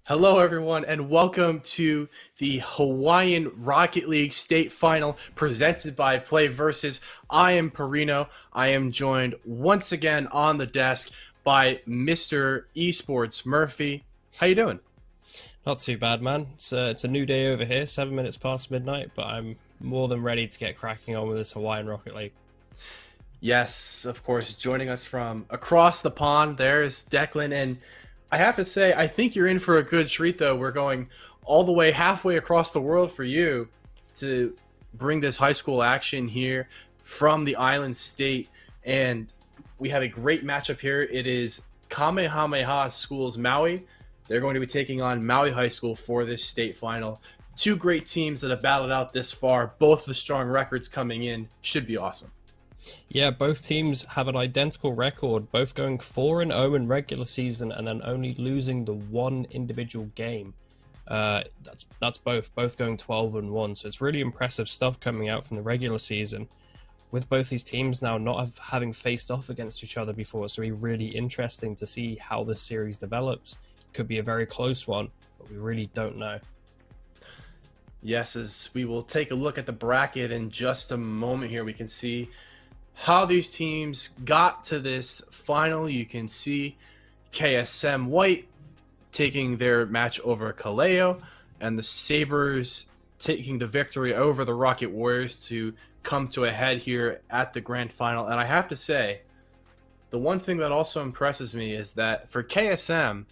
Hello, everyone, and welcome to the Hawaiian Rocket League State Final presented by PlayVS. I am Perino. I am joined once again on the desk by Mr. Esports Murphy. How you doing? Not too bad, man. It's a new day over here, 7 minutes past midnight, but I'm more than ready to get cracking on with this Hawaiian Rocket League. Yes, of course, joining us from across the pond, there's Declan. And I have to say, I think you're in for a good treat, though. We're going all the way halfway across the world for you to bring this high school action here from the island state. And we have a great matchup here. It is Kamehameha Schools Maui. They're going to be taking on Maui High School for this state final. Two great teams that have battled out this far, both with strong records coming in. Should be awesome. Yeah, both teams have an identical record, both going 4-0 in regular season and then only losing the one individual game. That's both going 12-1. So it's really impressive stuff coming out from the regular season. With both these teams now not having faced off against each other before, it's going to be really interesting to see how this series develops. Could be a very close one, but we really don't know. Yes, as we will take a look at the bracket in just a moment here, we can see how these teams got to this final. You can see KSM White taking their match over Kaleo, and the Sabres taking the victory over the Rocket Warriors to come to a head here at the grand final. And I have to say, the one thing that also impresses me is that for KSM,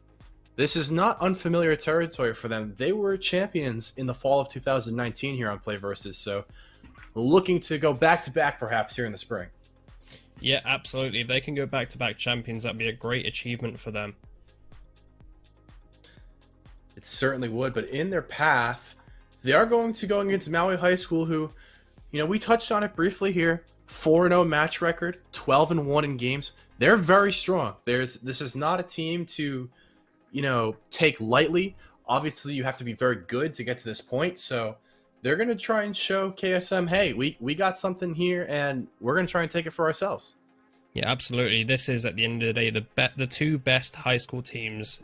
this is not unfamiliar territory for them. They were champions in the fall of 2019 here on PlayVS, so looking to go back-to-back perhaps here in the spring. Yeah, absolutely. If they can go back-to-back champions, that'd be a great achievement for them. It certainly would, but in their path, they are going against Maui High School, who, we touched on it briefly here. 4-0 match record, 12-1 in games. They're very strong. This is not a team to, take lightly. Obviously, you have to be very good to get to this point, so they're going to try and show KSM, hey, we got something here, and we're going to try and take it for ourselves. Yeah, absolutely. This is, at the end of the day, the two best high school teams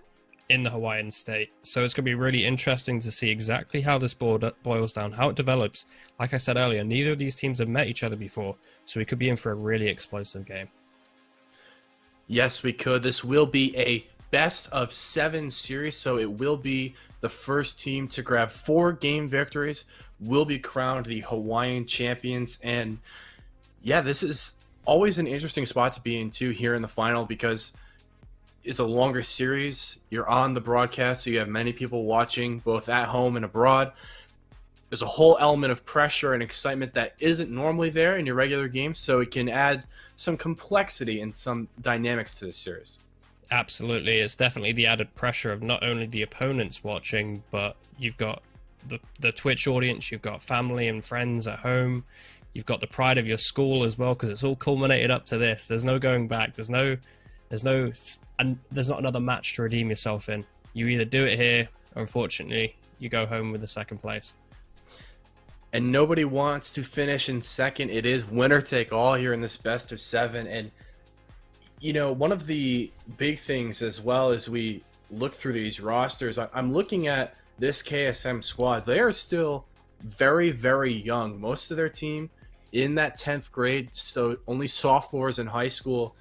in the Hawaiian state. So it's going to be really interesting to see exactly how this boils down, how it develops. Like I said earlier, neither of these teams have met each other before, so we could be in for a really explosive game. Yes, we could. This will be a best of 7 series, so it will be the first team to grab 4 game victories will be crowned the Hawaiian champions. And yeah, this is always an interesting spot to be in too here in the final, because it's a longer series. You're on the broadcast, so you have many people watching both at home and abroad. There's a whole element of pressure and excitement that isn't normally there in your regular games, so it can add some complexity and some dynamics to this series. Absolutely. It's definitely the added pressure of not only the opponents watching, but you've got the Twitch audience, you've got family and friends at home, you've got the pride of your school as well, because it's all culminated up to this. There's no going back. There's not another match to redeem yourself in. You either do it here, or unfortunately, you go home with the second place. And nobody wants to finish in second. It is winner take all here in this best of 7. And one of the big things as well as we look through these rosters, I'm looking at this KSM squad. They are still very, very young. Most of their team in that 10th grade, so only sophomores in high school.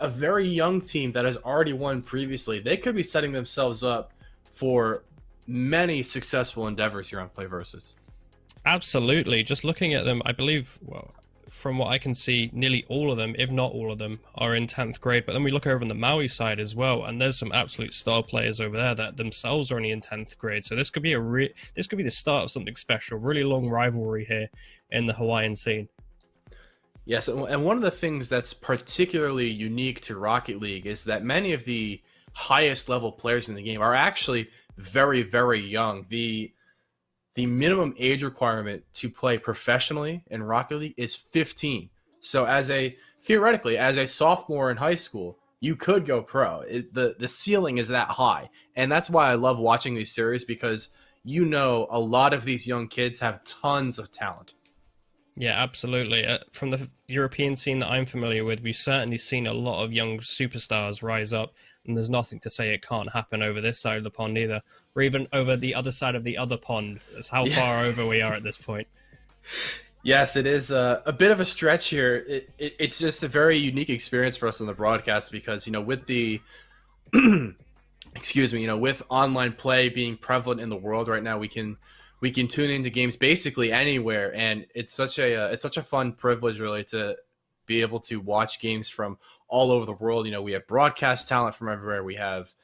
A very young team that has already won previously. They could be setting themselves up for many successful endeavors here on PlayVS. Absolutely. Just looking at them, I believe, well, from what I can see, nearly all of them, if not all of them, are in 10th grade. But then we look over on the Maui side as well, and there's some absolute star players over there that themselves are only in 10th grade. So this could be the start of something special. Really long rivalry here in the Hawaiian scene. Yes, and one of the things that's particularly unique to Rocket League is that many of the highest level players in the game are actually very, very young. The minimum age requirement to play professionally in Rocket League is 15. So theoretically, as a sophomore in high school, you could go pro. The ceiling is that high. And that's why I love watching these series, because a lot of these young kids have tons of talent. Yeah, absolutely. From the European scene that I'm familiar with, we've certainly seen a lot of young superstars rise up, and there's nothing to say it can't happen over this side of the pond either, or even over the other side of the other pond. That's how Yeah. far over we are at this point. Yes, it is a bit of a stretch here. It's just a very unique experience for us on the broadcast because, with the, excuse me, with online play being prevalent in the world right now, we can tune into games basically anywhere, and it's such a fun privilege really to be able to watch games from all over the world. We have broadcast talent from everywhere. We have,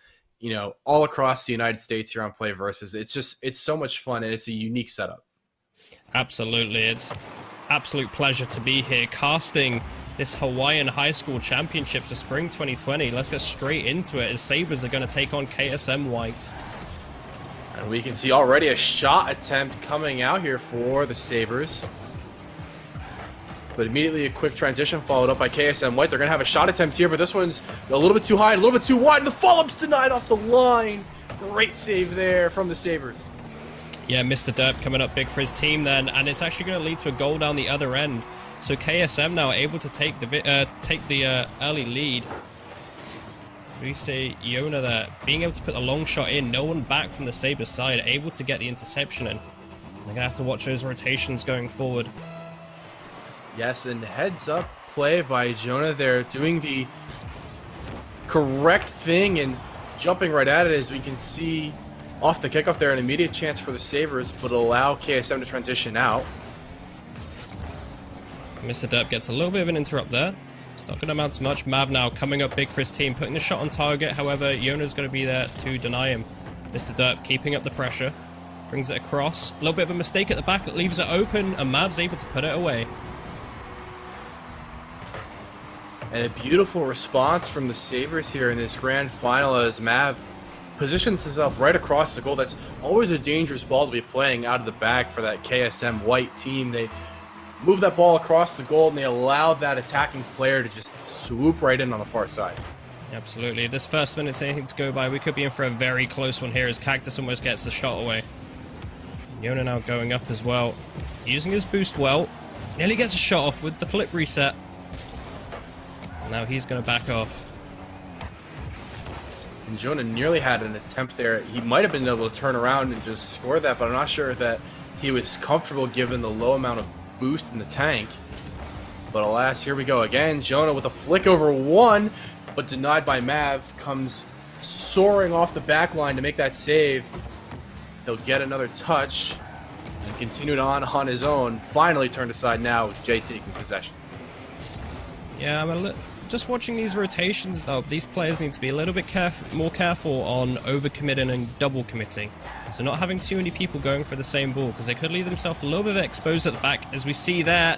all across the United States here on PlayVS. It's so much fun, and it's a unique setup. Absolutely. It's absolute pleasure to be here casting this Hawaiian High School Championship for Spring 2020. Let's get straight into it as Sabres are going to take on KSM White. And we can see already a shot attempt coming out here for the Sabres. But immediately a quick transition followed up by KSM White. They're going to have a shot attempt here, but this one's a little bit too high, a little bit too wide, and the follow-up's denied off the line. Great save there from the Sabres. Yeah, Mr. Derp coming up big for his team then, and it's actually going to lead to a goal down the other end. So KSM now able to take the early lead. We see Iona there, being able to put a long shot in, no one back from the Sabres side, able to get the interception in. They're going to have to watch those rotations going forward. Yes, and heads up play by Jonah there, doing the correct thing and jumping right at it, as we can see off the kickoff there, an immediate chance for the Sabres, but allow KSM to transition out. Mr. Derp gets a little bit of an interrupt there. It's not going to amount to much. Mav now coming up big for his team, putting the shot on target. However, Iona's going to be there to deny him. Mr. Derp keeping up the pressure. Brings it across. A little bit of a mistake at the back. It leaves it open, and Mav's able to put it away. And a beautiful response from the Sabres here in this grand final as Mav positions himself right across the goal. That's always a dangerous ball to be playing out of the bag for that KSM White team. They move that ball across the goal, and they allow that attacking player to just swoop right in on the far side. Absolutely. If this first minute's anything to go by, we could be in for a very close one here as Cactus almost gets the shot away. Iona now going up as well. Using his boost well. Nearly gets a shot off with the flip reset. Now he's going to back off. And Jonah nearly had an attempt there. He might have been able to turn around and just score that, but I'm not sure that he was comfortable given the low amount of boost in the tank. But alas, here we go again. Jonah with a flick over one, but denied by Mav, comes soaring off the back line to make that save. He'll get another touch and continued on his own. Finally turned aside now with Jay taking possession. Yeah, just watching these rotations though, these players need to be a little bit more careful on overcommitting and double committing. So not having too many people going for the same ball, because they could leave themselves a little bit exposed at the back. As we see there,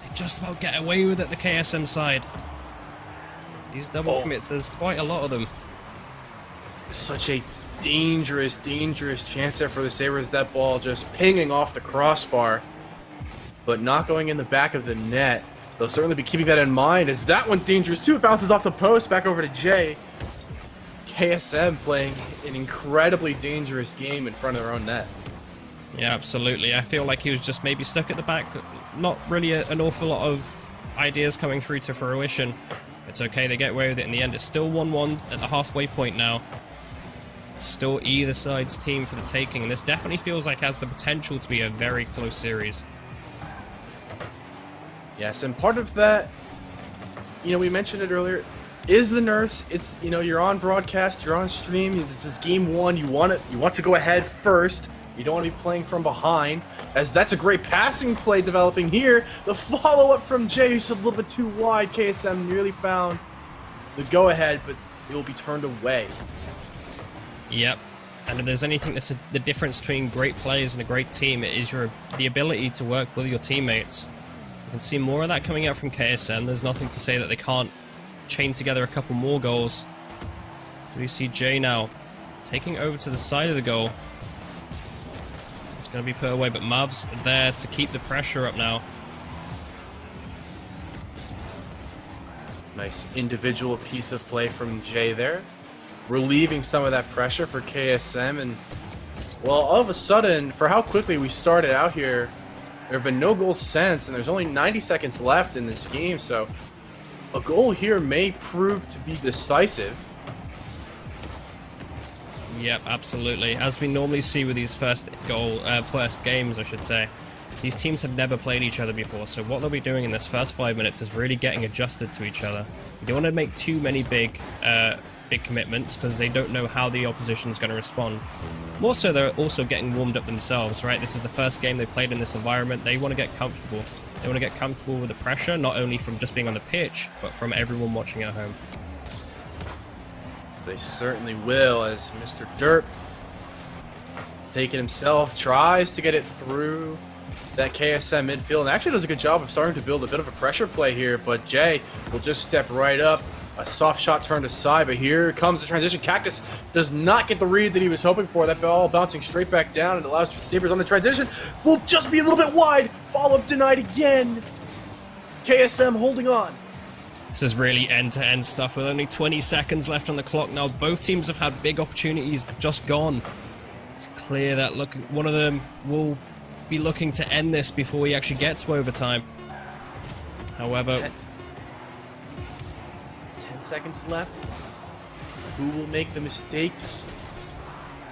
they just about get away with it, the KSM side. These double commits, there's quite a lot of them. Such a dangerous chance there for the Sabres. That ball just pinging off the crossbar, but not going in the back of the net. They'll certainly be keeping that in mind, as that one's dangerous too. It bounces off the post, back over to Jay. KSM playing an incredibly dangerous game in front of their own net. Yeah, absolutely. I feel like he was just maybe stuck at the back. Not really an awful lot of ideas coming through to fruition. It's okay, they get away with it in the end. It's still 1-1 at the halfway point now. It's still either side's team for the taking, and this definitely feels like it has the potential to be a very close series. Yes, and part of that, we mentioned it earlier, is the nerves. It's, you're on broadcast, you're on stream, this is game one, you want to go ahead first. You don't want to be playing from behind, as that's a great passing play developing here. The follow-up from Jay, who's a little bit too wide. KSM nearly found the go-ahead, but it will be turned away. Yep. And if there's anything that's the difference between great players and a great team, it is the ability to work with your teammates. You can see more of that coming out from KSM. There's nothing to say that they can't chain together a couple more goals. We see Jay now taking over to the side of the goal. It's going to be put away, but Mav's there to keep the pressure up now. Nice individual piece of play from Jay there, relieving some of that pressure for KSM. And well, all of a sudden, for how quickly we started out here, There have been no goals since, and there's only 90 seconds left in this game, so a goal here may prove to be decisive. Yep, absolutely. As we normally see with these first games, I should say, these teams have never played each other before, so what they'll be doing in this first 5 minutes is really getting adjusted to each other. You don't want to make too many big commitments because they don't know how the opposition's going to respond. More so, they're also getting warmed up themselves, right? This is the first game they played in this environment. They want to get comfortable. They want to get comfortable with the pressure, not only from just being on the pitch, but from everyone watching at home. So they certainly will, as Mr. Derp, taking himself, tries to get it through that KSM midfield, and actually does a good job of starting to build a bit of a pressure play here, but Jay will just step right up. A soft shot turned aside, but here comes the transition. Cactus does not get the read that he was hoping for. That ball bouncing straight back down, and allows Sabres on the transition. Will just be a little bit wide. Follow-up denied again. KSM holding on. This is really end-to-end stuff with only 20 seconds left on the clock now. Both teams have had big opportunities just gone. It's clear that one of them will be looking to end this before we actually get to overtime. However, 10 seconds left. Who will make the mistake?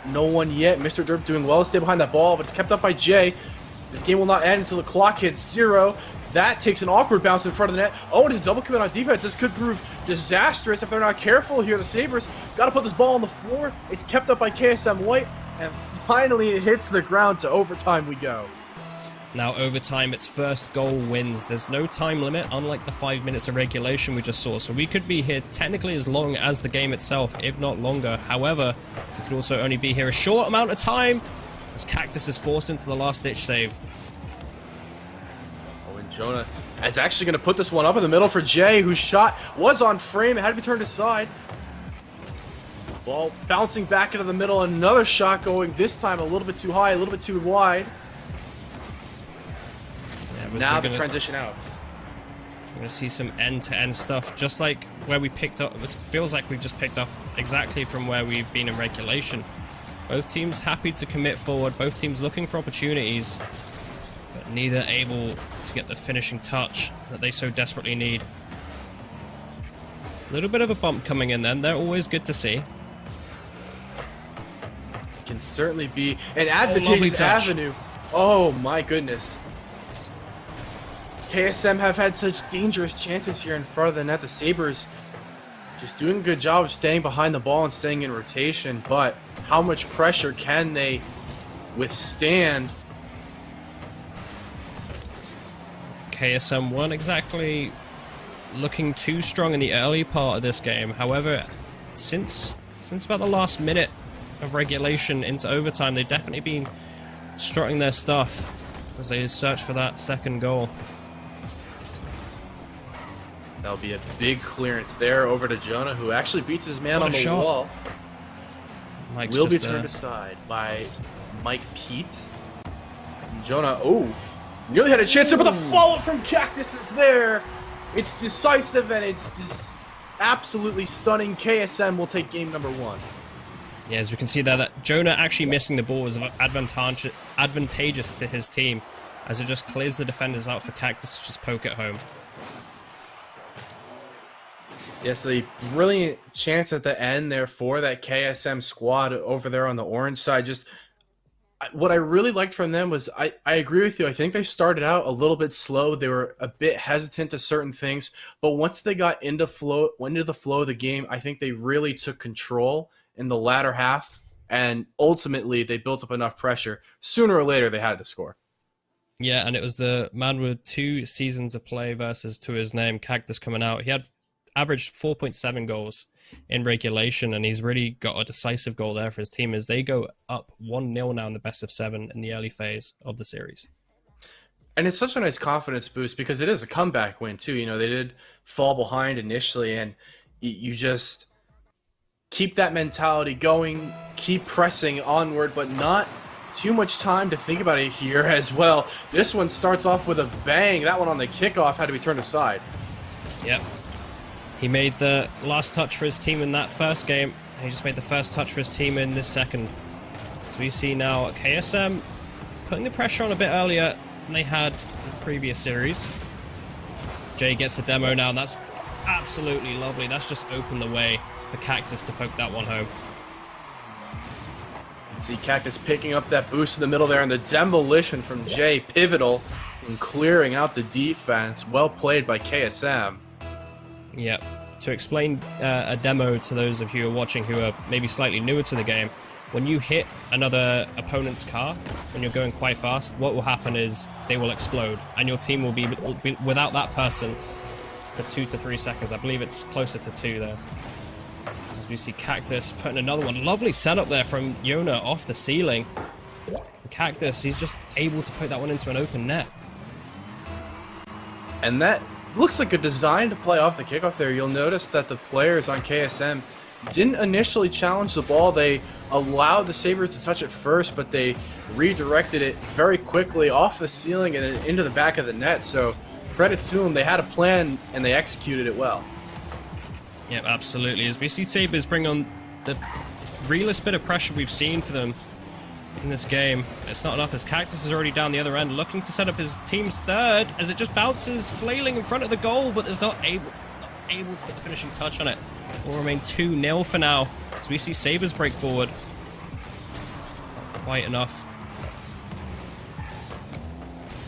No one yet. Mr. Derp doing well to stay behind that ball, but it's kept up by Jay. This game will not end until the clock hits 0. That takes an awkward bounce in front of the net. Oh, it is double commit on defense. This could prove disastrous if they're not careful here. The Sabres got to put this ball on the floor. It's kept up by KSM White, and finally it hits the ground. To overtime we go. Now overtime, its first goal wins. There's no time limit, unlike the 5 minutes of regulation we just saw. So we could be here technically as long as the game itself, if not longer. However, we could also only be here a short amount of time, as Cactus is forced into the last-ditch save. Oh, and Jonah is actually going to put this one up in the middle for Jay, whose shot was on frame. It had to be turned aside. Ball bouncing back into the middle. Another shot going, this time a little bit too high, a little bit too wide. Now the transition out. We're going to see some end-to-end stuff, just like where we picked up. It feels like we've just picked up exactly from where we've been in regulation. Both teams happy to commit forward, both teams looking for opportunities, but neither able to get the finishing touch that they so desperately need. A little bit of a bump coming in then. They're always good to see. Can certainly be an advantageous avenue. Oh my goodness. KSM have had such dangerous chances here in front of the net. The Sabres just doing a good job of staying behind the ball and staying in rotation, but how much pressure can they withstand? KSM weren't exactly looking too strong in the early part of this game. However, since about the last minute of regulation into overtime, they've definitely been strutting their stuff as they search for that second goal. That'll be a big clearance there over to Jonah, who actually beats his man on the wall. Mike's will be turned aside by Mike Pete. And Jonah, nearly had a chance there, but the follow-up from Cactus is there. It's decisive, and it's just absolutely stunning. KSM will take game number 1. Yeah, as we can see there, that Jonah actually missing the ball was advantageous to his team, as it just clears the defenders out for Cactus to just poke it home. Yes, a brilliant chance at the end there for that KSM squad over there on the orange side. Just what I really liked from them was, I agree with you. I think they started out a little bit slow. They were a bit hesitant to certain things, but once they got into the flow of the game, I think they really took control in the latter half, and ultimately they built up enough pressure. Sooner or later, they had to score. Yeah, and it was the man with 2 seasons of play versus to his name, Cactus, coming out. He had averaged 4.7 goals in regulation, and he's really got a decisive goal there for his team as they go up 1-0 now in the best of 7 in the early phase of the series. And it's such a nice confidence boost because it is a comeback win too. You know, they did fall behind initially, and you just keep that mentality going, keep pressing onward, but not too much time to think about it here as well. This one starts off with a bang. That one on the kickoff had to be turned aside. Yep. He made the last touch for his team in that first game, and he just made the first touch for his team in this second. So we see now KSM putting the pressure on a bit earlier, than they had in the previous series. Jay gets the demo now, and that's absolutely lovely. That's just opened the way for Cactus to poke that one home. See Cactus picking up that boost in the middle there, and the demolition from Jay, pivotal in clearing out the defense. Well played by KSM. Yep. To explain a demo to those of you who are watching who are maybe slightly newer to the game, when you hit another opponent's car, when you're going quite fast, what will happen is they will explode, and your team will be without that person for 2 to 3 seconds. I believe it's closer to 2 there. As we see Cactus putting another one. Lovely setup there from Yona off the ceiling. Cactus, he's just able to put that one into an open net. And that looks like a design to play off the kickoff there. You'll notice that the players on KSM didn't initially challenge the ball. They allowed the Sabres to touch it first, but they redirected it very quickly off the ceiling and into the back of the net. So credit to them. They had a plan and they executed it well. Yep, absolutely. As we see Sabres bring on the realest bit of pressure we've seen for them in this game. It's not enough as Cactus is already down the other end, looking to set up his team's third as it just bounces, flailing in front of the goal, but is not able to put the finishing touch on it. Will remain 2-0 for now. As we see Sabres break forward. Quite enough.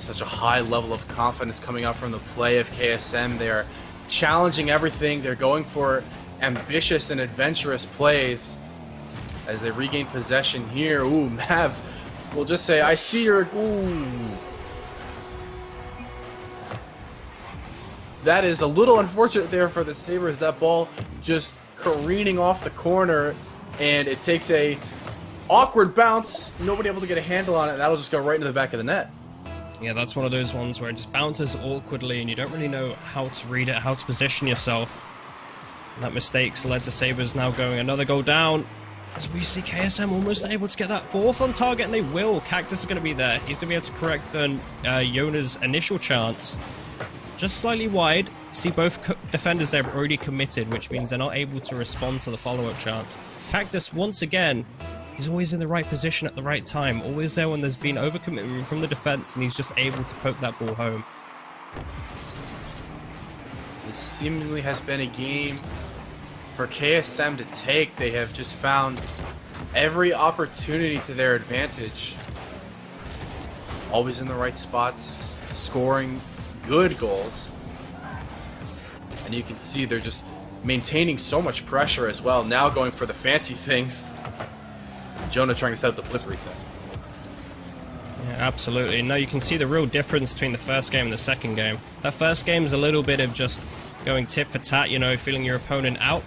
Such a high level of confidence coming out from the play of KSM. They are challenging everything. They're going for ambitious and adventurous plays as they regain possession here. Ooh, Mav will just say, I see your... Ooh. That is a little unfortunate there for the Sabres. That ball just careening off the corner, and it takes a awkward bounce. Nobody able to get a handle on it. That'll just go right into the back of the net. Yeah, that's one of those ones where it just bounces awkwardly and you don't really know how to read it, how to position yourself. And that mistake's led to Sabres now going another goal down. As we see KSM almost able to get that fourth on target, and they will. Cactus is going to be there. He's going to be able to correct Yona's initial chance. Just slightly wide. See both defenders there have already committed, which means they're not able to respond to the follow-up chance. Cactus, once again, he's always in the right position at the right time. Always there when there's been overcommitment from the defense, and he's just able to poke that ball home. This seemingly has been a game for KSM to take. They have just found every opportunity to their advantage. Always in the right spots, scoring good goals. And you can see they're just maintaining so much pressure as well. Now going for the fancy things. Jonah trying to set up the flip reset. Yeah, absolutely. Now you can see the real difference between the first game and the second game. That first game is a little bit of just going tit for tat, you know, feeling your opponent out.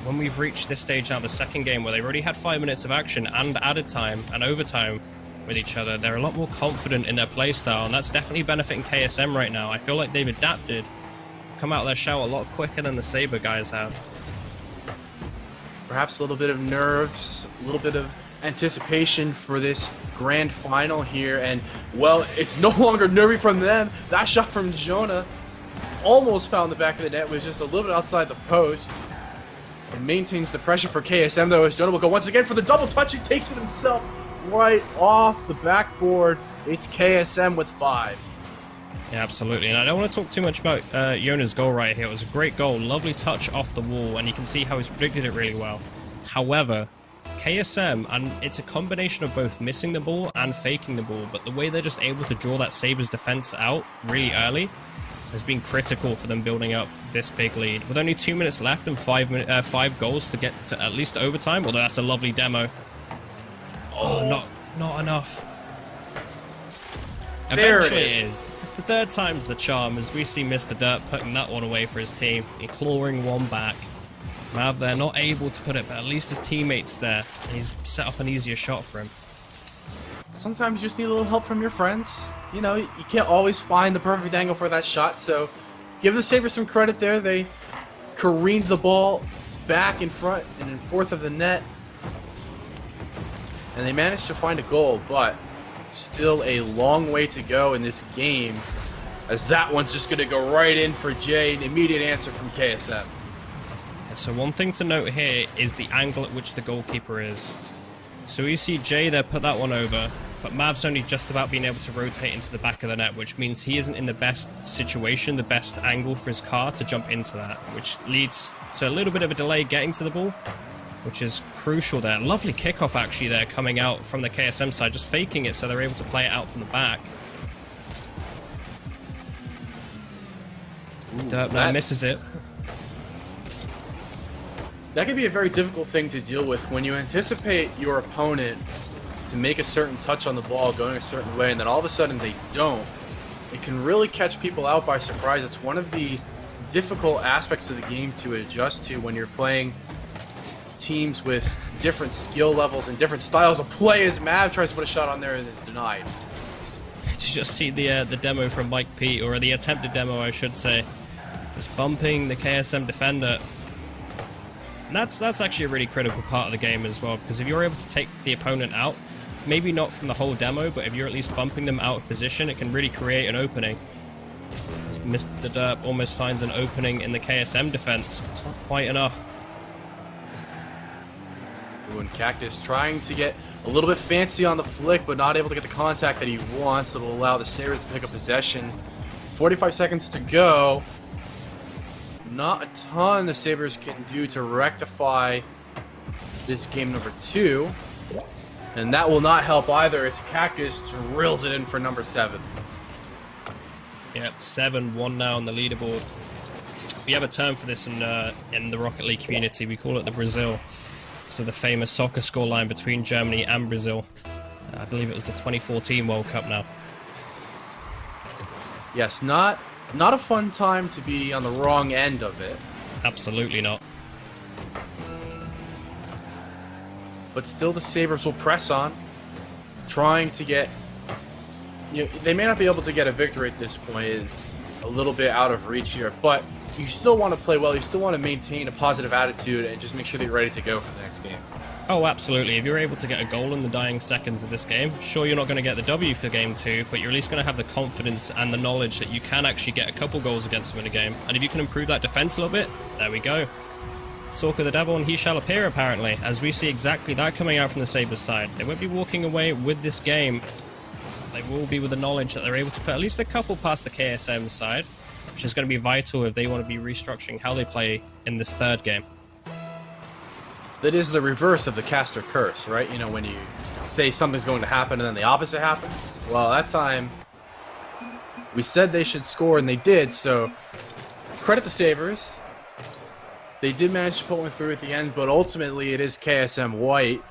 When we've reached this stage now, the second game, where they've already had 5 minutes of action and added time and overtime with each other, they're a lot more confident in their play style, and that's definitely benefiting KSM right now. I feel like they've adapted, come out of their shell a lot quicker than the Sabre guys have. Perhaps a little bit of nerves, a little bit of anticipation for this grand final here, and well, it's no longer nervy from them. That shot from Jonah almost found the back of the net, was just a little bit outside the post. It maintains the pressure for KSM though, as Jonah will go once again for the double touch. He takes it himself right off the backboard. It's KSM with 5. Yeah, absolutely. And I don't want to talk too much about Yona's goal right here. It was a great goal, lovely touch off the wall, and you can see how he's predicted it really well. However, KSM, and it's a combination of both missing the ball and faking the ball, but the way they're just able to draw that Sabres defense out really early has been critical for them building up this big lead. With only 2 minutes left and 5 goals to get to at least overtime, although that's a lovely demo. Oh, not enough. Eventually it is. The third time's the charm, as we see Mr. Dirt putting that one away for his team and clawing one back. Mav there not able to put it, but at least his teammate's there, and he's set up an easier shot for him. Sometimes you just need a little help from your friends. You know, you can't always find the perfect angle for that shot, so give the Sabres some credit there. They careened the ball back in front and in fourth of the net, and they managed to find a goal, but still a long way to go in this game, as that one's just going to go right in for Jay. An immediate answer from KSM. So one thing to note here is the angle at which the goalkeeper is. So you see Jay there put that one over. but Mav's only just about being able to rotate into the back of the net, which means he isn't in the best situation, the best angle for his car to jump into that, which leads to a little bit of a delay getting to the ball, which is crucial there. Lovely kickoff actually there coming out from the KSM side, just faking it so they're able to play it out from the back. Derp now misses it. That can be a very difficult thing to deal with when you anticipate your opponent to make a certain touch on the ball going a certain way, and then all of a sudden they don't. It can really catch people out by surprise. It's one of the difficult aspects of the game to adjust to when you're playing teams with different skill levels and different styles of play, as Mav tries to put a shot on there and is denied. Did you just see the demo from Mike P, or the attempted demo I should say, just bumping the KSM defender. And that's actually a really critical part of the game as well, because if you're able to take the opponent out, maybe not from the whole demo, but if you're at least bumping them out of position, it can really create an opening. Mr. Derp almost finds an opening in the KSM defense. It's not quite enough. Ooh, and Cactus trying to get a little bit fancy on the flick, but not able to get the contact that he wants. It'll allow the Sabres to pick up possession. 45 seconds to go. Not a ton the Sabres can do to rectify this game number 2. And that will not help either as Cactus drills it in for number 7. Yep, 7-1 now on the leaderboard. We have a term for this in the Rocket League community. We call it the Brazil. So the famous soccer scoreline between Germany and Brazil. I believe it was the 2014 World Cup now. Yes, not a fun time to be on the wrong end of it. Absolutely not. But still the Sabres will press on, trying to get... You know, they may not be able to get a victory at this point. It's a little bit out of reach here, but you still want to play well. You still want to maintain a positive attitude and just make sure that you're ready to go for the next game. Oh, absolutely. If you're able to get a goal in the dying seconds of this game, sure, you're not going to get the W for game 2, but you're at least going to have the confidence and the knowledge that you can actually get a couple goals against them in a game. And if you can improve that defense a little bit, there we go. Talk of the devil and he shall appear, apparently, as we see exactly that coming out from the Sabres side. They won't be walking away with this game. They will be with the knowledge that they're able to put at least a couple past the KSM side, which is going to be vital if they want to be restructuring how they play in this third game. That is the reverse of the caster curse, right? You know, when you say something's going to happen and then the opposite happens. Well, that time we said they should score and they did, so credit the Sabres. They did manage to put one through at the end, but ultimately it is KSM White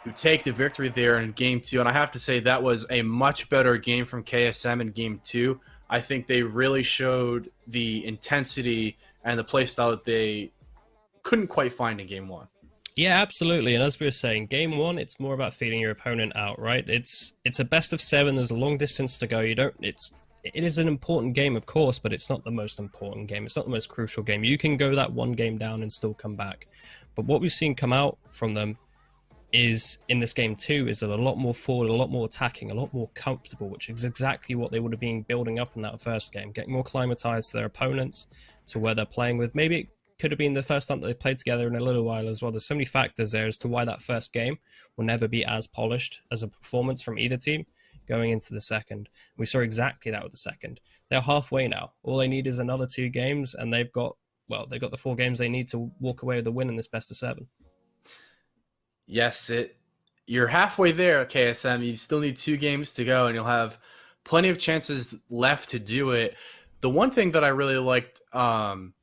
who take the victory there in game 2, and I have to say that was a much better game from KSM in game 2. I think they really showed the intensity and the play style that they couldn't quite find in game 1. Yeah, absolutely. And as we were saying, game 1, it's more about feeding your opponent out, right? It's a best of 7. There's a long distance to go. It is an important game, of course, but it's not the most important game. It's not the most crucial game. You can go that one game down and still come back. But what we've seen come out from them is, in this game 2, is a lot more forward, a lot more attacking, a lot more comfortable, which is exactly what they would have been building up in that first game. Getting more acclimatized to their opponents, to where they're playing with. Maybe it could have been the first time that they played together in a little while as well. There's so many factors there as to why that first game will never be as polished as a performance from either team going into the second. We saw exactly that with the second. They're halfway now. All they need is another 2 games, and they've got the 4 games they need to walk away with a win in this best of 7. Yes, you're halfway there, KSM. You still need 2 games to go, and you'll have plenty of chances left to do it. The one thing that I really liked from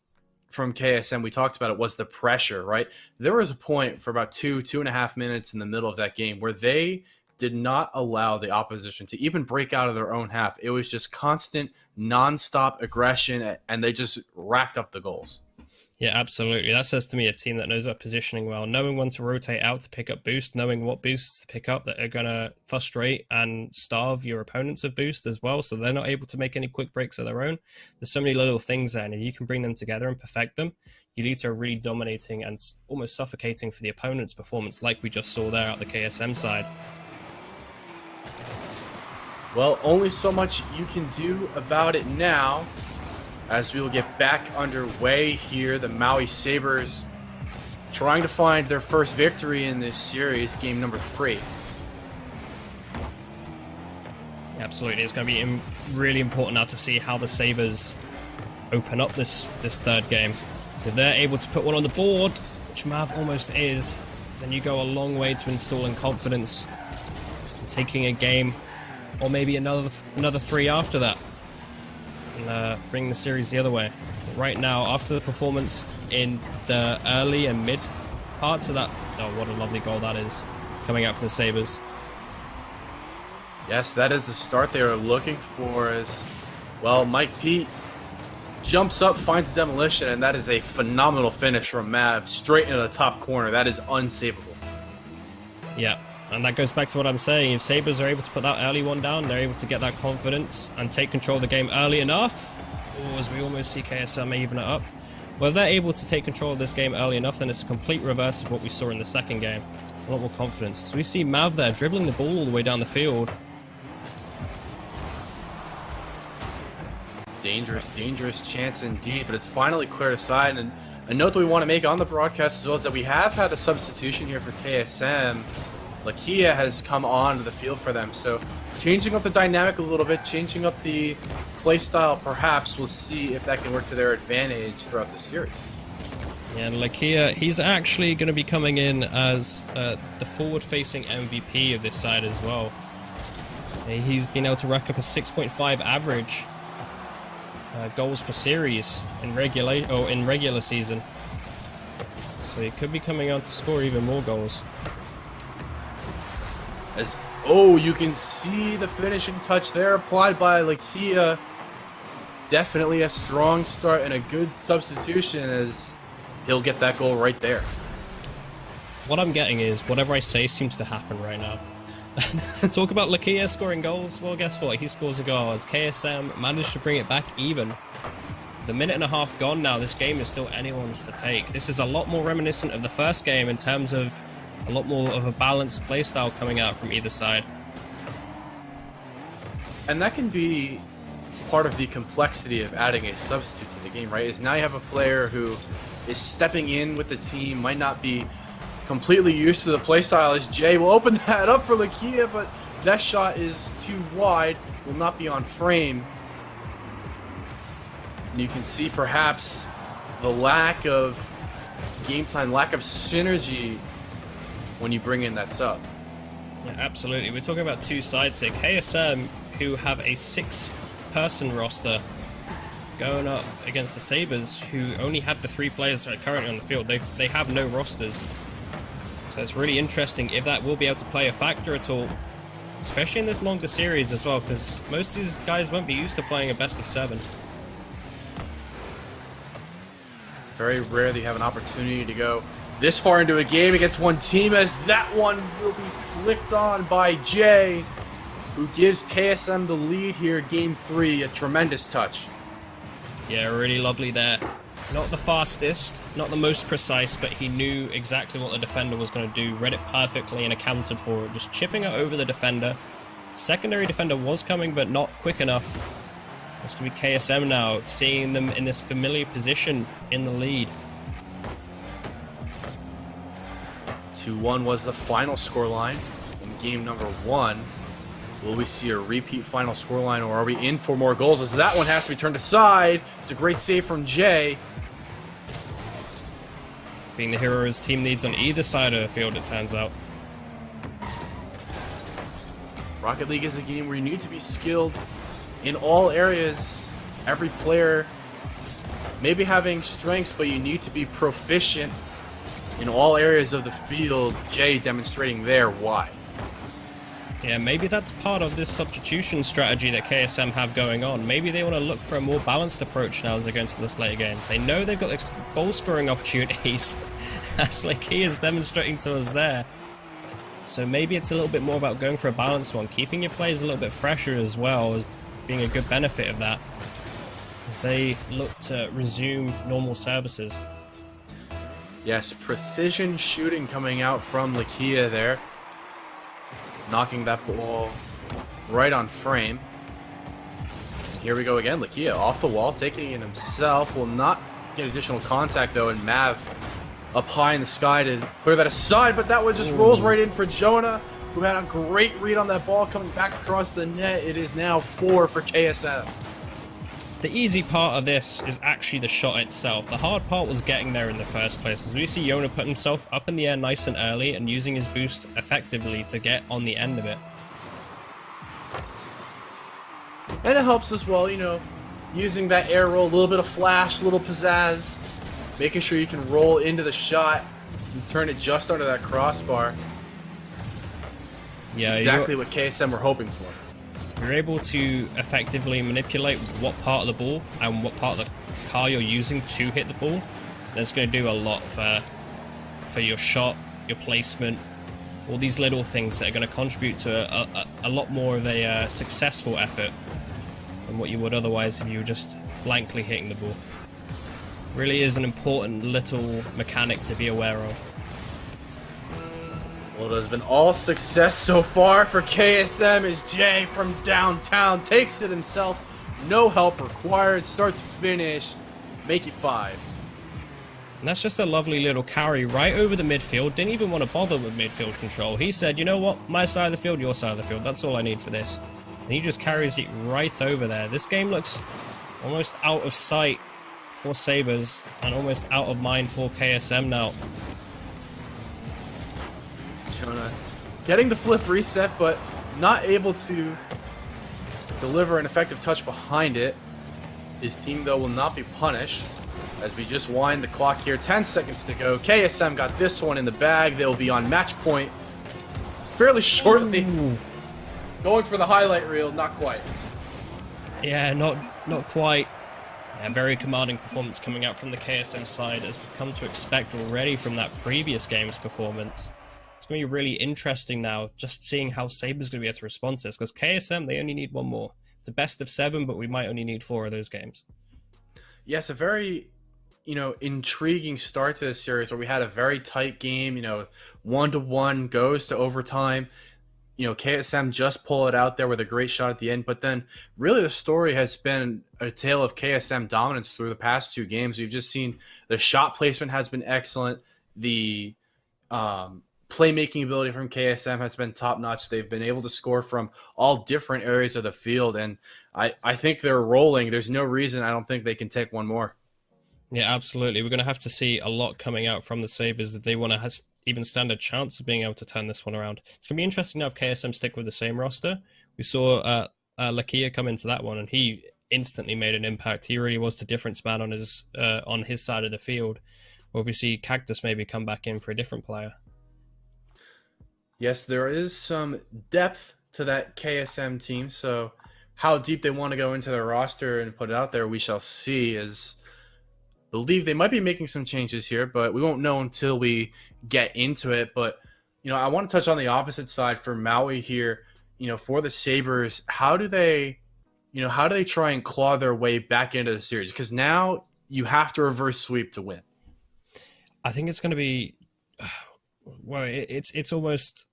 KSM, we talked about it, was the pressure, right? There was a point for about 2.5 minutes in the middle of that game where they did not allow the opposition to even break out of their own half. It was just constant, non-stop aggression, and they just racked up the goals. Yeah, absolutely. That says to me a team that knows their positioning well, knowing when to rotate out to pick up boost, knowing what boosts to pick up that are going to frustrate and starve your opponents of boost as well, so they're not able to make any quick breaks of their own. There's so many little things there, and if you can bring them together and perfect them, you lead to a really dominating and almost suffocating for the opponent's performance, like we just saw there at the KSM side. Well, only so much you can do about it now, as we will get back underway here. The Maui Sabres trying to find their first victory in this series, game number 3. Absolutely, it's going to be really important now to see how the Sabres open up this third game. So if they're able to put one on the board, which Mav almost is, then you go a long way to installing confidence and taking a game, or maybe another 3 after that, and bring the series the other way. But right now, after the performance in the early and mid parts of that, oh, what a lovely goal that is, coming out from the Sabres. Yes, that is the start they were looking for. As well, Mike Pete jumps up, finds demolition, and that is a phenomenal finish from Mav, straight into the top corner. That is unsavable. Yeah, and that goes back to what I'm saying. If Sabres are able to put that early one down, they're able to get that confidence and take control of the game early enough, or as we almost see KSM even it up. Well, if they're able to take control of this game early enough, then it's a complete reverse of what we saw in the second game. A lot more confidence. So we see Mav there dribbling the ball all the way down the field. Dangerous chance indeed, but it's finally cleared aside. And a note that we want to make on the broadcast as well is that we have had a substitution here for KSM. Lakia has come on to the field for them, so changing up the dynamic a little bit, changing up the play style perhaps. We'll see if that can work to their advantage throughout the series. Yeah, and Lakia, he's actually going to be coming in as the forward-facing MVP of this side as well. He's been able to rack up a 6.5 average goals per series in regular season, so he could be coming out to score even more goals. You can see the finishing touch there applied by Lakia. Definitely a strong start and a good substitution, as he'll get that goal right there. What I'm getting is whatever I say seems to happen right now. Talk about Lakia scoring goals. Well, guess what? He scores a goal as KSM managed to bring it back even. The minute and a half gone now. This game is still anyone's to take. This is a lot more reminiscent of the first game in terms of a lot more of a balanced playstyle coming out from either side. And that can be part of the complexity of adding a substitute to the game, right? Is now you have a player who is stepping in with the team, might not be completely used to the playstyle. As Jay will open that up for Lakia, but that shot is too wide, will not be on frame. And you can see perhaps the lack of game time, lack of synergy when you bring in that sub. Yeah, absolutely. We're talking about two sides here. KSM, who have a 6-person roster, going up against the Sabres, who only have the 3 players that are currently on the field. They have no rosters. So it's really interesting if that will be able to play a factor at all, especially in this longer series as well, because most of these guys won't be used to playing a best of 7. Very rarely have an opportunity to go this far into a game against one team, as that one will be flicked on by Jay, who gives KSM the lead here, game 3. A tremendous touch. Yeah, really lovely there. Not the fastest, not the most precise, but he knew exactly what the defender was going to do, read it perfectly and accounted for it. Just chipping it over the defender. Secondary defender was coming, but not quick enough. It's going to be KSM now, seeing them in this familiar position in the lead. 2-1 was the final scoreline in game number 1. Will we see a repeat final scoreline, or are we in for more goals? As that one has to be turned aside. It's a great save from Jay. Being the hero his team needs on either side of the field, it turns out. Rocket League is a game where you need to be skilled in all areas. Every player maybe having strengths, but you need to be proficient in all areas of the field. Jay demonstrating there why. Yeah, maybe that's part of this substitution strategy that KSM have going on. Maybe they want to look for a more balanced approach now as they go into this later games. They know they've got goal-scoring opportunities, as like he is demonstrating to us there. So maybe it's a little bit more about going for a balanced one, keeping your players a little bit fresher as well, as being a good benefit of that, as they look to resume normal services. Yes, precision shooting coming out from Lakia there. Knocking that ball right on frame. Here we go again. Lakia off the wall, taking it himself. Will not get additional contact though, and Mav up high in the sky to clear that aside, but that one just rolls right in for Jonah. who had a great read on that ball coming back across the net. It is now 4 for KSM. The easy part of this is actually the shot itself. The hard part was getting there in the first place. As we see Yona put himself up in the air nice and early and using his boost effectively to get on the end of it. And it helps as well, you know, using that air roll, a little bit of flash, a little pizzazz, making sure you can roll into the shot and turn it just under that crossbar. Yeah, exactly what KSM were hoping for. You're able to effectively manipulate what part of the ball and what part of the car you're using to hit the ball. That's going to do a lot for your shot, your placement, all these little things that are going to contribute to a lot more of a successful effort than what you would otherwise if you were just blankly hitting the ball. Really is an important little mechanic to be aware of. Well, it has been all success so far for KSM as Jay from downtown takes it himself. No help required, start to finish, make it 5. And that's just a lovely little carry right over the midfield. Didn't even want to bother with midfield control. He said, you know what, my side of the field, your side of the field, that's all I need for this. And he just carries it right over there. This game looks almost out of sight for Sabres and almost out of mind for KSM now. Jonah getting the flip reset, but not able to deliver an effective touch behind it. His team, though, will not be punished as we just wind the clock here. 10 seconds to go. KSM got this one in the bag. They'll be on match point fairly shortly. Ooh. Going for the highlight reel, not quite. Yeah, not quite. Yeah, very commanding performance coming out from the KSM side, as we've come to expect already from that previous game's performance. It's going to be really interesting now, just seeing how Sabres going to be able to respond to this, because KSM, they only need one more. It's a best of 7, but we might only need 4 of those games. Yes, a very, intriguing start to this series where we had a very tight game, 1-1 goes to overtime. KSM just pull it out there with a great shot at the end, but then really the story has been a tale of KSM dominance through the past 2 games. We've just seen the shot placement has been excellent. The playmaking ability from KSM has been top-notch. They've been able to score from all different areas of the field, and I think they're rolling. There's no reason I don't think they can take one more. Yeah, absolutely. We're going to have to see a lot coming out from the Sabres if they want to even stand a chance of being able to turn this one around. It's going to be interesting now if KSM stick with the same roster. We saw Lakia come into that one, and he instantly made an impact. He really was the difference man on his side of the field. Or we see Cactus maybe come back in for a different player. Yes, there is some depth to that KSM team, so how deep they want to go into their roster and put it out there, we shall see. As I believe they might be making some changes here, but we won't know until we get into it. But, I want to touch on the opposite side for Maui here. For the Sabres, how do they try and claw their way back into the series? Because now you have to reverse sweep to win. I think it's going to be... Well, it's almost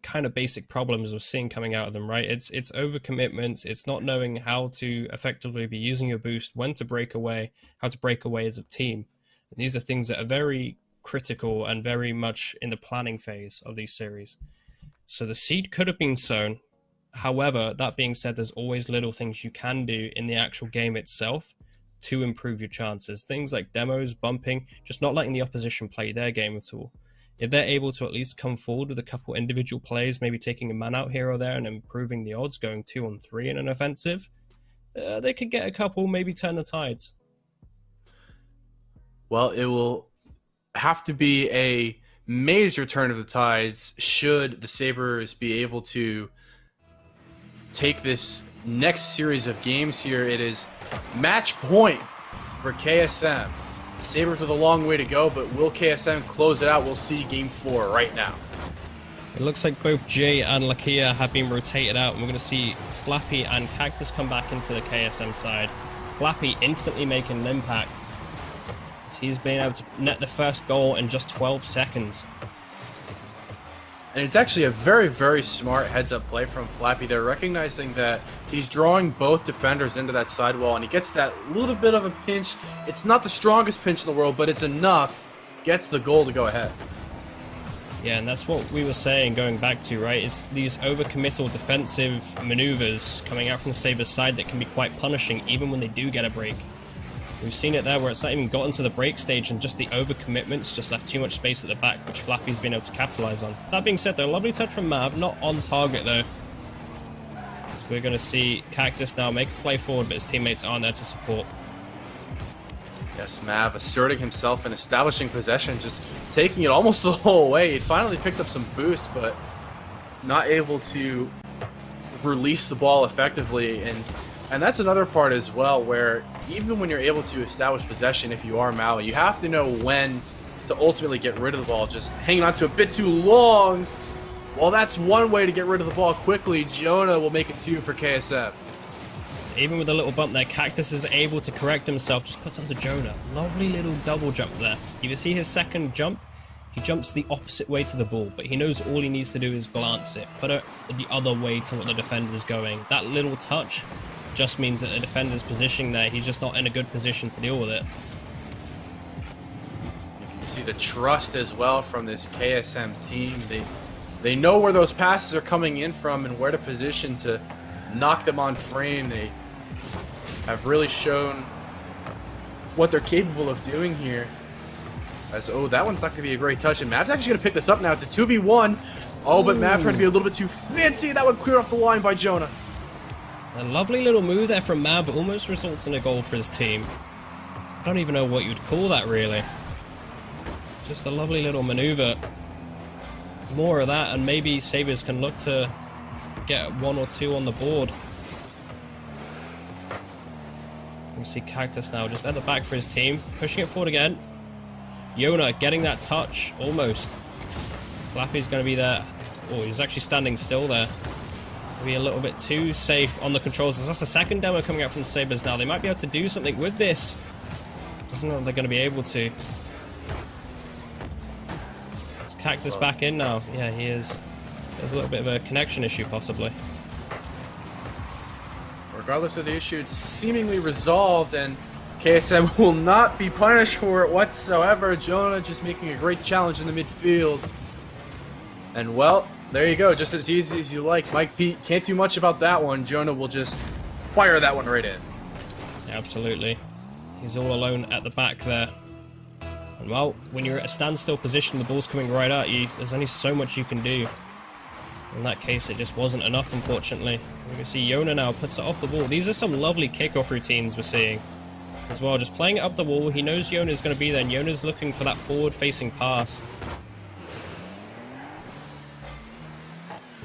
kind of basic problems we're seeing coming out of them, right? It's overcommitments. It's not knowing how to effectively be using your boost, when to break away, how to break away as a team. And these are things that are very critical and very much in the planning phase of these series. So the seed could have been sown. However, that being said, there's always little things you can do in the actual game itself to improve your chances. Things like demos, bumping, just not letting the opposition play their game at all. If they're able to at least come forward with a couple individual plays, maybe taking a man out here or there and improving the odds, going 2-on-3 in an offensive, they could get a couple, maybe turn the tides. Well, it will have to be a major turn of the tides should the Sabres be able to take this next series of games here. It is match point for KSM. Sabres with a long way to go, but will KSM close it out? We'll see game 4 right now. It looks like both Jay and Lakia have been rotated out, and we're going to see Flappy and Cactus come back into the KSM side. Flappy instantly making an impact. He's been able to net the first goal in just 12 seconds. And it's actually a very, very smart heads-up play from Flappy. They're recognizing that he's drawing both defenders into that sidewall, and he gets that little bit of a pinch. It's not the strongest pinch in the world, but it's enough. Gets the goal to go ahead. Yeah, and that's what we were saying going back to, right? It's these overcommittal defensive maneuvers coming out from the Sabres side that can be quite punishing even when they do get a break. We've seen it there where it's not even gotten to the break stage and just the overcommitments just left too much space at the back, which Flappy's been able to capitalize on. That being said though, lovely touch from Mav, not on target though. So we're going to see Cactus now make a play forward, but his teammates aren't there to support. Yes, Mav asserting himself and establishing possession, just taking it almost the whole way. He finally picked up some boost, but not able to release the ball effectively. And that's another part as well, where even when you're able to establish possession, if you are Maui, you have to know when to ultimately get rid of the ball. Just hanging on to a bit too long, well, that's one way to get rid of the ball quickly. Jonah will make it 2 for KSM. Even with a little bump there, Cactus is able to correct himself, just puts onto Jonah. Lovely little double jump there. You can see his second jump, he jumps the opposite way to the ball, but he knows all he needs to do is glance it, put it the other way to what the defender's going. That little touch just means that the defender's positioning there, he's just not in a good position to deal with it. You can see the trust as well from this KSM team. They know where those passes are coming in from and where to position to knock them on frame. They have really shown what they're capable of doing here. As, oh, that one's not going to be a great touch, and Mav's actually going to pick this up now. It's a 2v1. Oh, but Mav trying to be a little bit too fancy. That one cleared off the line by Jonah. A lovely little move there from Mav almost results in a goal for his team. I don't even know what you'd call that, really. Just a lovely little maneuver. More of that, and maybe Sabres can look to get 1 or 2 on the board. We see Cactus now just at the back for his team, pushing it forward again. Yona getting that touch, almost. Flappy's going to be there. Oh, he's actually standing still there. Maybe a little bit too safe on the controls. That's the second demo coming out from the Sabres now. They might be able to do something with this. Doesn't know if they're going to be able to. Is Cactus back in now? Yeah, he is. There's a little bit of a connection issue, possibly. Regardless of the issue, it's seemingly resolved, and KSM will not be punished for it whatsoever. Jonah just making a great challenge in the midfield. And, well, there you go. Just as easy as you like. Mike Pete can't do much about that one. Jonah will just fire that one right in. Absolutely. He's all alone at the back there. And, well, when you're at a standstill position, the ball's coming right at you. There's only so much you can do. In that case, it just wasn't enough, unfortunately. You can see Yona now puts it off the wall. These are some lovely kickoff routines we're seeing as well. Just playing it up the wall. He knows Yona's going to be there, and Yona's looking for that forward-facing pass.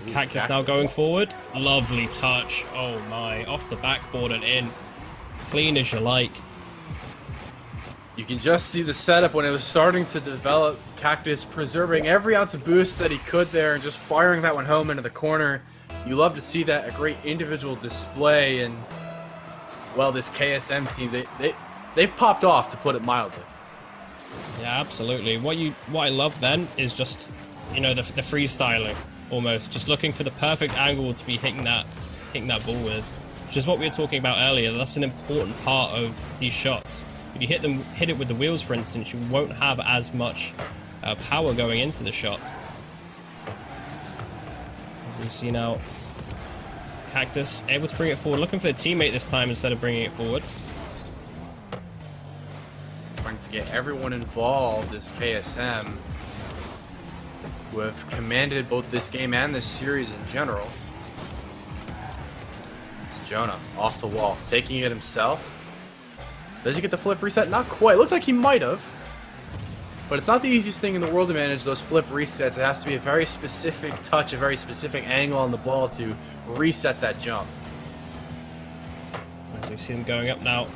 Cactus now going forward. Lovely touch. Oh my. Off the backboard and in. Clean as you like. You can just see the setup when it was starting to develop. Cactus preserving every ounce of boost that he could there and just firing that one home into the corner. You love to see that, a great individual display, and, well, this KSM team, they've popped off, to put it mildly. Yeah, absolutely. What I love then is just, you know, the freestyling, almost. Just looking for the perfect angle to be hitting that ball with. Which is what we were talking about earlier. That's an important part of these shots. If you hit it with the wheels, for instance, you won't have as much power going into the shot. You see now Cactus able to bring it forward, looking for a teammate this time instead of bringing it forward. Trying to get everyone involved is KSM, who have commanded both this game and this series in general. It's Jonah off the wall, taking it himself. Does he get the flip reset? Not quite. Looked like he might have. But it's not the easiest thing in the world to manage those flip resets. It has to be a very specific touch, a very specific angle on the ball to reset that jump. As we see him going up now,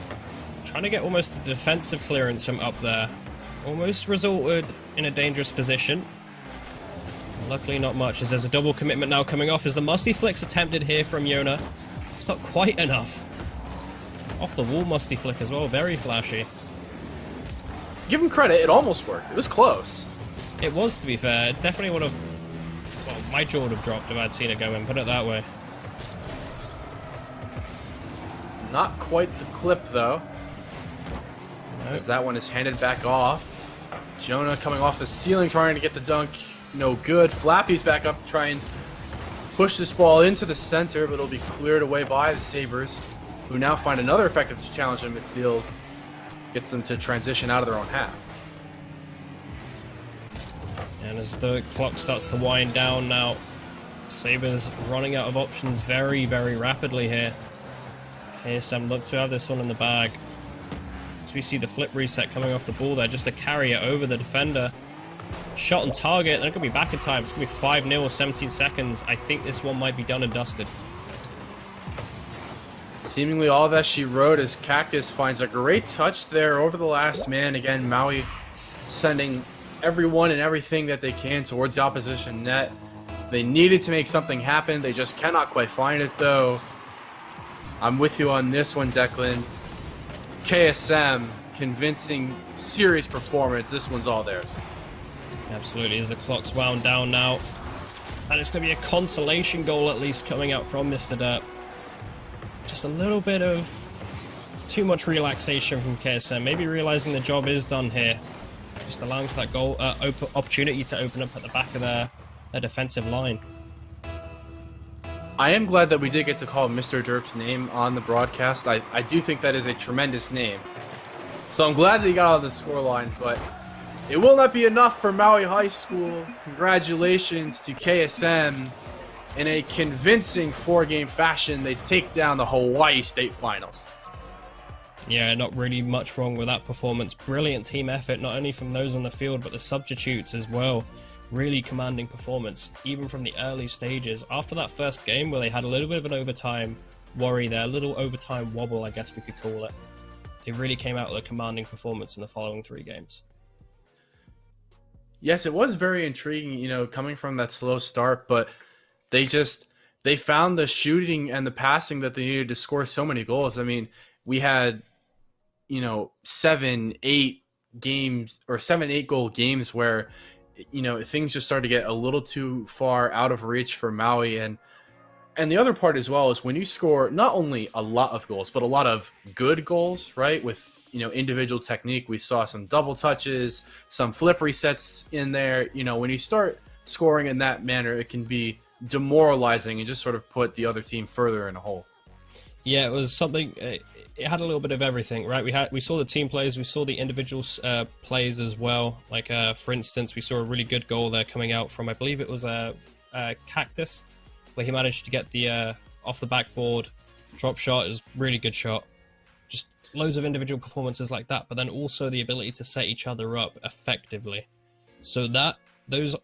trying to get almost a defensive clearance from up there. Almost resulted in a dangerous position. Luckily not much, as there's a double commitment now coming off as the musty flicks attempted here from Yona. It's not quite enough. Off the wall musty flick as well, very flashy. Give him credit, it almost worked. It was close. It was, to be fair. It definitely would have... Well, my jaw would have dropped if I'd seen it go in, put it that way. Not quite the clip, though. Nope. As that one is handed back off. Jonah coming off the ceiling trying to get the dunk. no good. Flappy's back up to try and push this ball into the center, but it'll be cleared away by the Sabres, who now find another effective challenge in midfield. Gets them to transition out of their own half. And as the clock starts to wind down now, Sabres running out of options very, very rapidly here. KSM look to have this one in the bag. As we see the flip reset coming off the ball there, just to carry it over the defender. Shot on target, and it could be back in time. It's going to be 5-0, 17 seconds. I think this one might be done and dusted. Seemingly all that she wrote as Cactus finds a great touch there over the last man. Again, Maui sending everyone and everything that they can towards the opposition net. They needed to make something happen. They just cannot quite find it, though. I'm with you on this one, Declan. KSM, convincing, serious performance. This one's all theirs. Absolutely, as the clock's wound down now. And it's going to be a consolation goal, at least, coming out from Mr. Dirt. Just a little bit of too much relaxation from KSM. Maybe realizing the job is done here. Just allowing for that goal opportunity to open up at the back of their defensive line. I am glad that we did get to call Mr. Derp's name on the broadcast. I do think that is a tremendous name. So I'm glad that he got on the scoreline, but it will not be enough for Maui High School. Congratulations to KSM. In a convincing 4-game fashion, they take down the Hawaii State Finals. Yeah, not really much wrong with that performance. Brilliant team effort, not only from those on the field, but the substitutes as well. Really commanding performance, even from the early stages. After that first game, where they had a little bit of an overtime worry there, a little overtime wobble, I guess we could call it. They really came out with a commanding performance in the following 3 games. Yes, it was very intriguing, you know, coming from that slow start, but they found the shooting and the passing that they needed to score so many goals. I mean, we had, 7-8 games or 7-8 goal games where, things just started to get a little too far out of reach for Maui. And the other part as well is when you score not only a lot of goals, but a lot of good goals, right? With, individual technique, we saw some double touches, some flip resets in there. When you start scoring in that manner, it can be demoralizing and just sort of put the other team further in a hole. Yeah, it was something. It had a little bit of everything, right? We saw the team plays, we saw the individual plays as well. Like for instance, we saw a really good goal there coming out from, I believe it was a Cactus, where he managed to get the off the backboard drop shot. It was a really good shot. Just loads of individual performances like that, but then also the ability to set each other up effectively. So those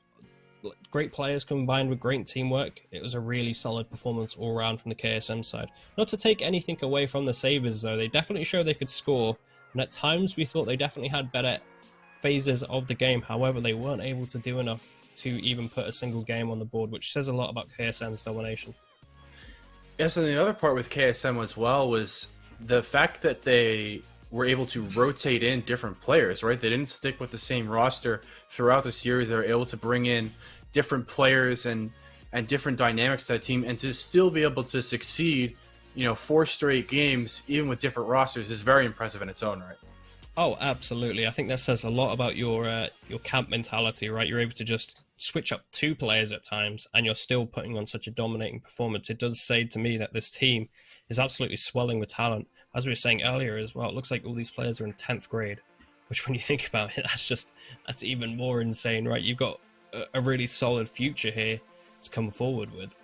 great players combined with great teamwork, it was a really solid performance all around from the KSM side. Not to take anything away from the Sabres, though, they definitely showed they could score, and at times we thought they definitely had better phases of the game. However, they weren't able to do enough to even put a single game on the board, which says a lot about KSM's domination. Yes, and the other part with KSM as well was the fact that they were able to rotate in different players, right? They didn't stick with the same roster throughout the series. They were able to bring in different players and different dynamics to that team, and to still be able to succeed, 4 straight games, even with different rosters, is very impressive in its own right. Oh, absolutely. I think that says a lot about your camp mentality, right? You're able to just switch up 2 players at times, and you're still putting on such a dominating performance. It does say to me that this team is absolutely swelling with talent. As we were saying earlier as well, it looks like all these players are in 10th grade, which when you think about it, that's even more insane, right? You've got a really solid future here to come forward with.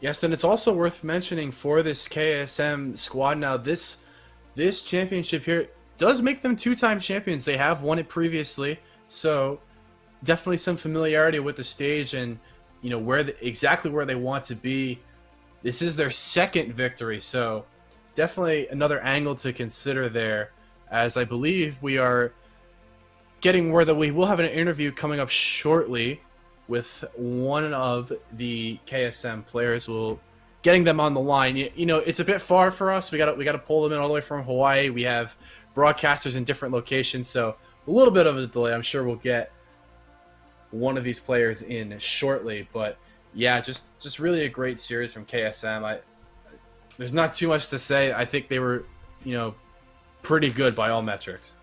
Yes, and it's also worth mentioning for this KSM squad now, this championship here does make them 2-time champions. They have won it previously, so definitely some familiarity with the stage and exactly where they want to be. This is their 2nd victory, so definitely another angle to consider there, as I believe we are getting word that we will have an interview coming up shortly with one of the KSM players. We'll getting them on the line. It's a bit far for us. We got to pull them in all the way from Hawaii. We have broadcasters in different locations, so a little bit of a delay. I'm sure we'll get one of these players in shortly, but yeah, just really a great series from KSM. There's not too much to say. I think they were, pretty good by all metrics.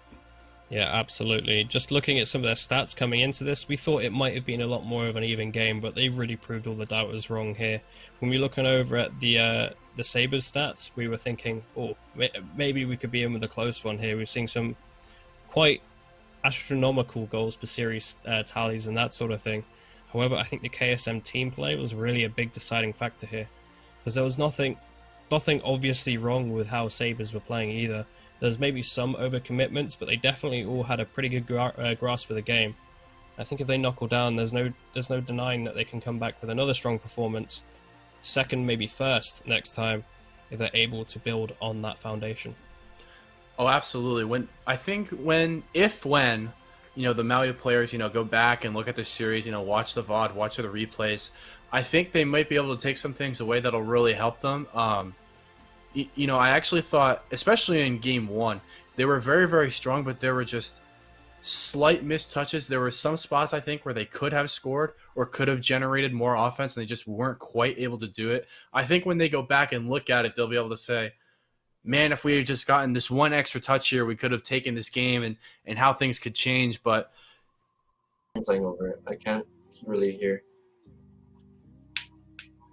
Yeah, absolutely. Just looking at some of their stats coming into this, we thought it might have been a lot more of an even game, but they've really proved all the doubters wrong here. When we're looking over at the Sabres stats, we were thinking, oh, maybe we could be in with a close one here. We've seen some quite astronomical goals per series tallies and that sort of thing. However, I think the KSM team play was really a big deciding factor here, because there was nothing obviously wrong with how Sabres were playing either. There's maybe some overcommitments, but they definitely all had a pretty good grasp of the game. I think if they knuckle down, there's no denying that they can come back with another strong performance, second, maybe first next time, if they're able to build on that foundation. Oh, absolutely. When the Maui players, go back and look at the series, watch the VOD, watch the replays, I think they might be able to take some things away that'll really help them. I actually thought, especially in game one, they were very, very strong, but there were just slight missed touches. There were some spots, I think, where they could have scored or could have generated more offense, and they just weren't quite able to do it. I think when they go back and look at it, they'll be able to say, man, if we had just gotten this one extra touch here, we could have taken this game, and how things could change. But I'm playing over it. I can't really hear.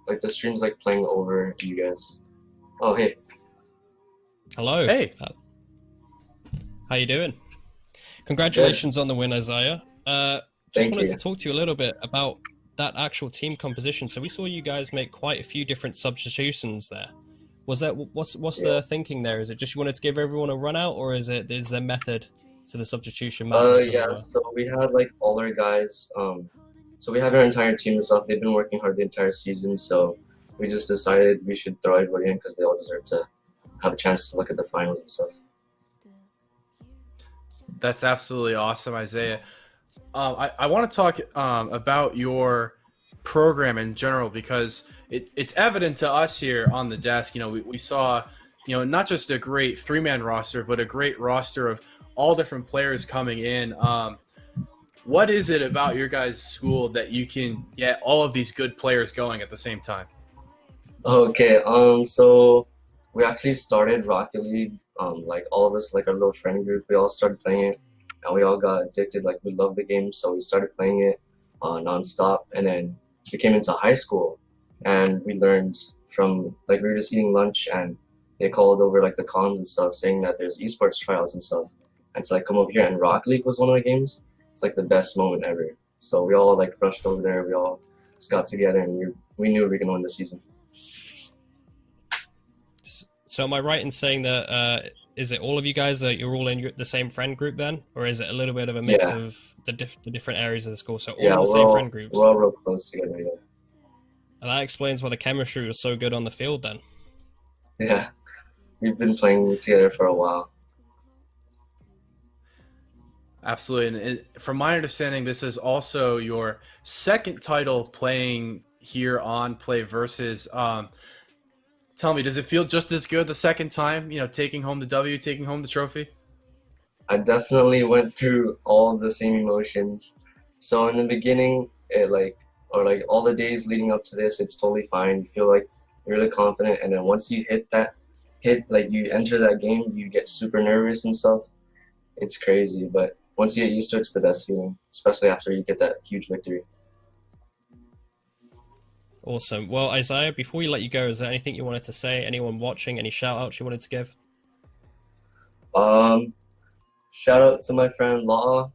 Like, the stream's like playing over you guys. Oh, hey. Hello. Hey. How you doing? Congratulations on the win, Isaiah. Just wanted to talk to you a little bit about that actual team composition. So we saw you guys make quite a few different substitutions there. What's the thinking there? Is it just you wanted to give everyone a run out, or is there method to the substitution? Yeah, so we had like all our guys. So we have our entire team and stuff. They've been working hard the entire season, so we just decided we should throw everybody in because they all deserve to have a chance to look at the finals and stuff. That's absolutely awesome, Isaiah. I want to talk about your program in general, because it's evident to us here on the desk. We saw, not just a great three-man roster, but a great roster of all different players coming in. What is it about your guys' school that you can get all of these good players going at the same time? Okay, so we actually started Rocket League, like all of us, like our little friend group, we all started playing it, and we all got addicted, like we loved the game, so we started playing it nonstop, and then we came into high school, and we learned from, like, we were just eating lunch, and they called over, like, the comms and stuff, saying that there's esports trials and stuff, and so, like, come over here, and Rocket League was one of the games. It's, like, the best moment ever, so we all, like, rushed over there, we all just got together, and we knew we were going to win the season. So am I right in saying that is it all of you guys you're all in the same friend group then, or is it a little bit of a mix of the different areas of the school? So all in the same friend groups. We're all real close together. Yeah. And that explains why the chemistry was so good on the field then. Yeah, we've been playing together for a while. Absolutely, and from my understanding, this is also your second title playing here on PlayVS. Tell me, does it feel just as good the second time, taking home the W, taking home the trophy? I definitely went through all the same emotions. So in the beginning, all the days leading up to this, it's totally fine. You feel like you're really confident, and then once you you enter that game, you get super nervous and stuff. It's crazy, but once you get used to it, it's the best feeling, especially after you get that huge victory. Awesome. Well, Isaiah, before we let you go, is there anything you wanted to say? Anyone watching? Any shout-outs you wanted to give? Shout out to my friend Law.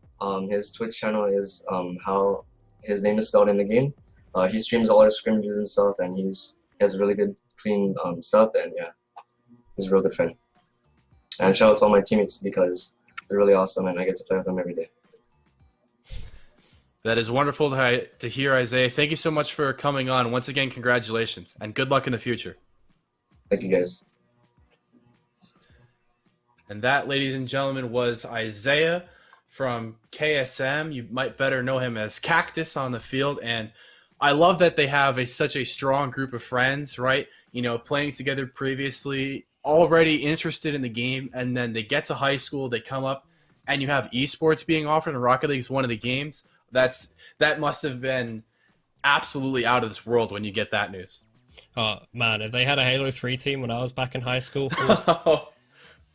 His Twitch channel is how his name is spelled in the game. He streams all his scrimmages and stuff, and he has a really good, clean sub, and yeah, he's a real good friend. And shout out to all my teammates because they're really awesome, and I get to play with them every day. That is wonderful to hear, Isaiah. Thank you so much for coming on. Once again, congratulations, and good luck in the future. Thank you, guys. And that, ladies and gentlemen, was Isaiah from KSM. You might better know him as Cactus on the field. And I love that they have such a strong group of friends, right? Playing together previously, already interested in the game, and then they get to high school, they come up, and you have esports being offered, and Rocket League is one of the games. That must have been absolutely out of this world when you get that news. Oh man, if they had a Halo 3 team when I was back in high school,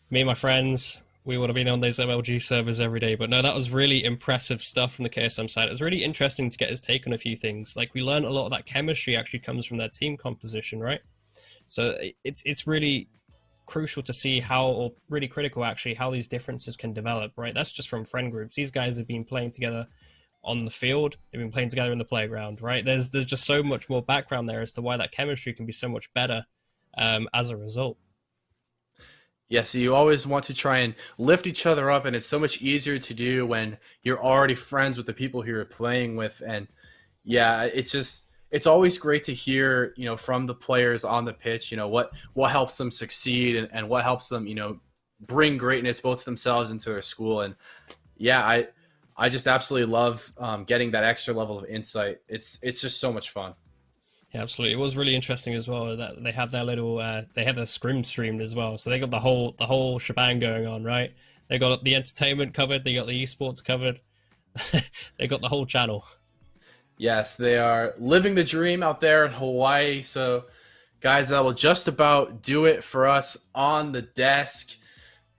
me and my friends, We would have been on those MLG servers every day. But no, that was really impressive stuff from the KSM side. It was really interesting to get his take on a few things. Like, we learned a lot of that chemistry actually comes from their team composition, right? So it's really crucial to see how, or really critical actually, how these differences can develop, right? That's just from friend groups. These guys have been playing together on the field. They've been playing together in the playground, right? There's just so much more background there as to why that chemistry can be so much better as a result. Yeah, so you always want to try and lift each other up, and it's so much easier to do when you're already friends with the people who you're playing with. And yeah, it's always great to hear, from the players on the pitch, what helps them succeed, and what helps them, bring greatness both to themselves and to their school. And yeah, I just absolutely love getting that extra level of insight. It's just so much fun. Yeah, absolutely. It was really interesting as well that they have their little they have their scrim streamed as well. So they got the whole shebang going on, right? They got the entertainment covered, they got the esports covered. They got the whole channel. Yes, they are living the dream out there in Hawaii. So guys, that will just about do it for us on the desk.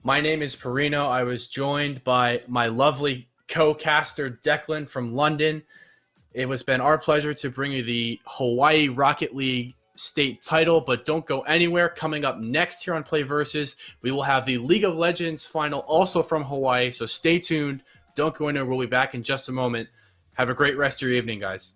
My name is Perino. I was joined by my lovely co-caster Declan from London. It has been our pleasure to bring you the Hawaii Rocket League state title, but don't go anywhere. Coming up next here on PlayVS, we will have the League of Legends final, also from Hawaii, so stay tuned. Don't go anywhere. We'll be back in just a moment. Have a great rest of your evening, guys.